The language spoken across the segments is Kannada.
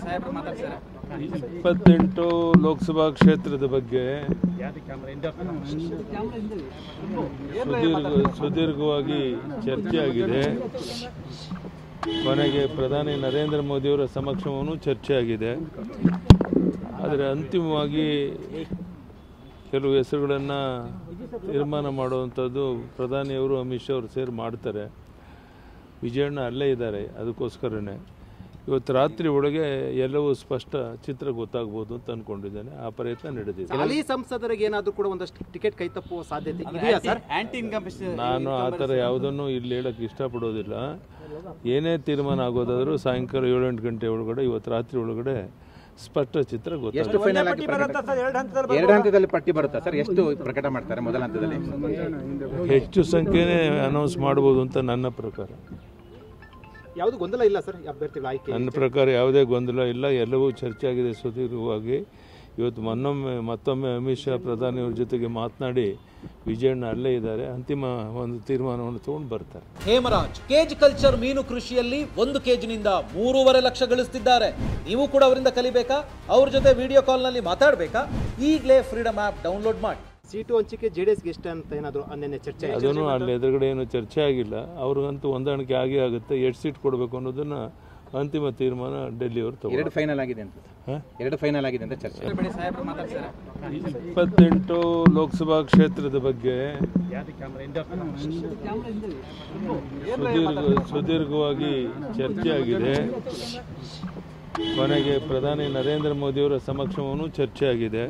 28 ಲೋಕಸಭಾ ಕ್ಷೇತ್ರದ ಬಗ್ಗೆ ಸುದೀರ್ಘವಾಗಿ ಚರ್ಚೆ ಆಗಿದೆ. ಕೊನೆಗೆ ಪ್ರಧಾನಿ ನರೇಂದ್ರ ಮೋದಿಯವರ ಸಮಕ್ಷಮವೂ ಚರ್ಚೆ ಆಗಿದೆ. ಆದರೆ ಅಂತಿಮವಾಗಿ ಕೆಲವು ಹೆಸರುಗಳನ್ನು ತೀರ್ಮಾನ ಮಾಡುವಂಥದ್ದು ಪ್ರಧಾನಿಯವರು ಅಮಿತ್ ಶಾ ಅವರು ಸೇರಿ ಮಾಡ್ತಾರೆ. ವಿಜಯಣ್ಣ ಅಲ್ಲೇ ಇದ್ದಾರೆ, ಅದಕ್ಕೋಸ್ಕರನೇ ಇವತ್ತು ರಾತ್ರಿ ಒಳಗೆ ಎಲ್ಲವೂ ಸ್ಪಷ್ಟ ಚಿತ್ರ ಗೊತ್ತಾಗ್ಬೋದು ಅಂತ ಅಂದ್ಕೊಂಡಿದ್ದೇನೆ. ಆ ಪ್ರಯತ್ನ ನಡೆದಿದೆ. ಹಾಲಿ ಸಂಸದರಿಗೆ ಏನಾದರೂ ಕೂಡ ಒಂದಷ್ಟು ಟಿಕೆಟ್ ಕೈ ತಪ್ಪುವ ಸಾಧ್ಯತೆ ಇದೆಯಾ ಸರ್? ನಾನು ಆ ಥರ ಯಾವುದನ್ನು ಇಲ್ಲಿ ಹೇಳಕ್ಕೆ ಇಷ್ಟಪಡೋದಿಲ್ಲ. ಏನೇ ತೀರ್ಮಾನ ಆಗೋದಾದರೂ ಸಾಯಂಕಾಲ 7-8 ಗಂಟೆ ಒಳಗಡೆ ಇವತ್ತು ರಾತ್ರಿ ಒಳಗಡೆ ಸ್ಪಷ್ಟ ಚಿತ್ರ ಗೊತ್ತಾಗುತ್ತೆ. ಎರಡು ಹಂತದಲ್ಲಿ ಪಟ್ಟಿ ಬರುತ್ತಾ ಸರ್? ಎಷ್ಟು ಪ್ರಕಟ ಮಾಡ್ತಾರೆ ಮೊದಲ ಹಂತದಲ್ಲಿ? ಹೆಚ್ಚು ಸಂಖ್ಯೆನೇ ಅನೌನ್ಸ್ ಮಾಡ್ಬೋದು ಅಂತ ನನ್ನ ಪ್ರಕಾರ. ಯಾವುದು ಗೊಂದಲ ಇಲ್ಲ ಸರ್ ಅಭ್ಯರ್ಥಿಗಳ ಆಯ್ಕೆ? ನನ್ನ ಪ್ರಕಾರ ಯಾವುದೇ ಗೊಂದಲ ಇಲ್ಲ. ಎಲ್ಲವೂ ಚರ್ಚೆ ಆಗಿದೆ ಸುದೀರ್ಘವಾಗಿ. ಇವತ್ತು ಮತ್ತೊಮ್ಮೆ ಅಮಿತ್ ಶಾ ಪ್ರಧಾನಿಯವ್ರ ಜೊತೆಗೆ ಮಾತನಾಡಿ ವಿಜಯಣ್ಣ ಅಲ್ಲೇ ಇದ್ದಾರೆ, ಅಂತಿಮ ಒಂದು ತೀರ್ಮಾನವನ್ನು ತಗೊಂಡು ಬರ್ತಾರೆ. ಹೇಮರಾಜ್ ಕೇಜ್ ಕಲ್ಚರ್ ಮೀನು ಕೃಷಿಯಲ್ಲಿ 1 ಕೆಜಿನಿಂದ 3.5 ಲಕ್ಷ ಗಳಿಸ್ತಿದ್ದಾರೆ. ನೀವು ಕೂಡ ಅವರಿಂದ ಕಲಿಬೇಕಾ? ಅವ್ರ ಜೊತೆ ವಿಡಿಯೋ ಕಾಲ್ನಲ್ಲಿ ಮಾತಾಡಬೇಕಾ? ಈಗಲೇ ಫ್ರೀಡಮ್ ಆ್ಯಪ್ ಡೌನ್ಲೋಡ್ ಮಾಡಿ. ಸೀಟು ಹಂಚಿಕೆ ಜೆಡಿಎಸ್ಗೆ ಎಷ್ಟು ಅಂತ ಏನಾದರೂ ಅನ್ನೇ ಚರ್ಚೆ? ಅದನ್ನು ಅಲ್ಲಿ ಎದುರುಗಡೆ ಏನು ಚರ್ಚೆ ಆಗಿಲ್ಲ. ಅವ್ರಿಗಂತೂ ಹೊಂದಾಣಿಕೆ ಆಗೇ ಆಗುತ್ತೆ. 2 ಸೀಟ್ ಕೊಡಬೇಕು ಅನ್ನೋದನ್ನ ಅಂತಿಮ ತೀರ್ಮಾನ ಡೆಲ್ಲಿಯವರು ತಗೊಂಡು. 2 ಫೈನಲ್ ಆಗಿದೆ ಅಂತ 2 ಫೈನಲ್ ಆಗಿದೆ ಅಂತ ಚರ್ಚೆ. 28 ಲೋಕಸಭಾ ಕ್ಷೇತ್ರದ ಬಗ್ಗೆ ಸುದೀರ್ಘವಾಗಿ ಚರ್ಚೆ ಆಗಿದೆ. ಕೊನೆಗೆ ಪ್ರಧಾನಿ ನರೇಂದ್ರ ಮೋದಿಯವರ ಸಮಕ್ಷಮವೂ ಚರ್ಚೆ ಆಗಿದೆ.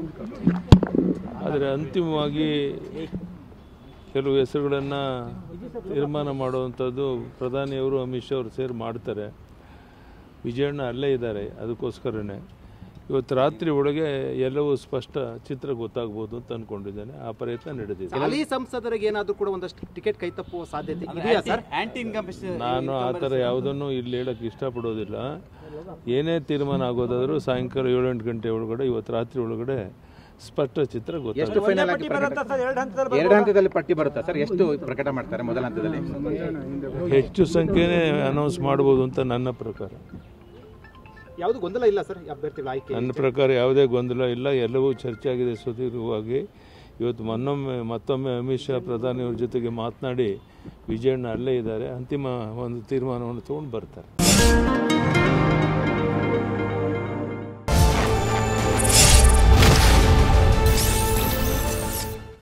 ಆದರೆ ಅಂತಿಮವಾಗಿ ಕೆಲವು ಹೆಸರುಗಳನ್ನು ತೀರ್ಮಾನ ಮಾಡುವಂಥದ್ದು ಪ್ರಧಾನಿಯವರು ಅಮಿತ್ ಶಾ ಅವರು ಸೇರಿ ಮಾಡ್ತಾರೆ. ವಿಜಯಣ್ಣ ಅಲ್ಲೇ ಇದ್ದಾರೆ, ಅದಕ್ಕೋಸ್ಕರನೇ ಇವತ್ತು ರಾತ್ರಿ ಒಳಗೆ ಎಲ್ಲವೂ ಸ್ಪಷ್ಟ ಚಿತ್ರ ಗೊತ್ತಾಗ್ಬೋದು ಅಂತ ಅಂದ್ಕೊಂಡಿದ್ದೇನೆ. ಆ ಪ್ರಯತ್ನ ನಡೆದಿದೆ. ಹಾಲಿ ಸಂಸದರಿಗೆ ಏನಾದರೂ ಕೂಡ ಒಂದಷ್ಟು ಟಿಕೆಟ್ ಕೈ ತಪ್ಪುವ ಸಾಧ್ಯತೆ ಇದೆಯಾ ಸರ್? ನಾನು ಆ ಥರ ಯಾವುದನ್ನು ಇಲ್ಲಿ ಹೇಳಕ್ಕೆ ಇಷ್ಟಪಡೋದಿಲ್ಲ. ಏನೇ ತೀರ್ಮಾನ ಆಗೋದಾದರೂ ಸಾಯಂಕಾಲ 7-8 ಗಂಟೆ ಒಳಗಡೆ ಇವತ್ತು ರಾತ್ರಿ ಒಳಗಡೆ ಸ್ಪಷ್ಟ ಚಿತ್ರ ಗೊತ್ತಾಗುತ್ತೆ. ಎರಡು ಹಂತದಲ್ಲಿ ಪಟ್ಟಿ ಬರುತ್ತಾ ಸರ್? ಎಷ್ಟು ಪ್ರಕಟ ಮಾಡ್ತಾರೆ ಮೊದಲ ಹಂತದಲ್ಲಿ? ಹೆಚ್ಚು ಸಂಖ್ಯೆನೇ ಅನೌನ್ಸ್ ಮಾಡ್ಬೋದು ಅಂತ ನನ್ನ ಪ್ರಕಾರ. ಯಾವುದು ಗೊಂದಲ ಇಲ್ಲ ಸರ್ ಅಭ್ಯರ್ಥಿಗಳ ಆಯ್ಕೆ? ನನ್ನ ಪ್ರಕಾರ ಯಾವುದೇ ಗೊಂದಲ ಇಲ್ಲ. ಎಲ್ಲವೂ ಚರ್ಚೆ ಆಗಿದೆ ಸುದೀರ್ಘವಾಗಿ. ಇವತ್ತು ಮತ್ತೊಮ್ಮೆ ಅಮಿತ್ ಶಾ ಪ್ರಧಾನಿಯವ್ರ ಜೊತೆಗೆ ಮಾತನಾಡಿ ವಿಜಯಣ್ಣ ಅಲ್ಲೇ ಇದ್ದಾರೆ, ಅಂತಿಮ ಒಂದು ತೀರ್ಮಾನವನ್ನು ತಗೊಂಡು ಬರ್ತಾರೆ.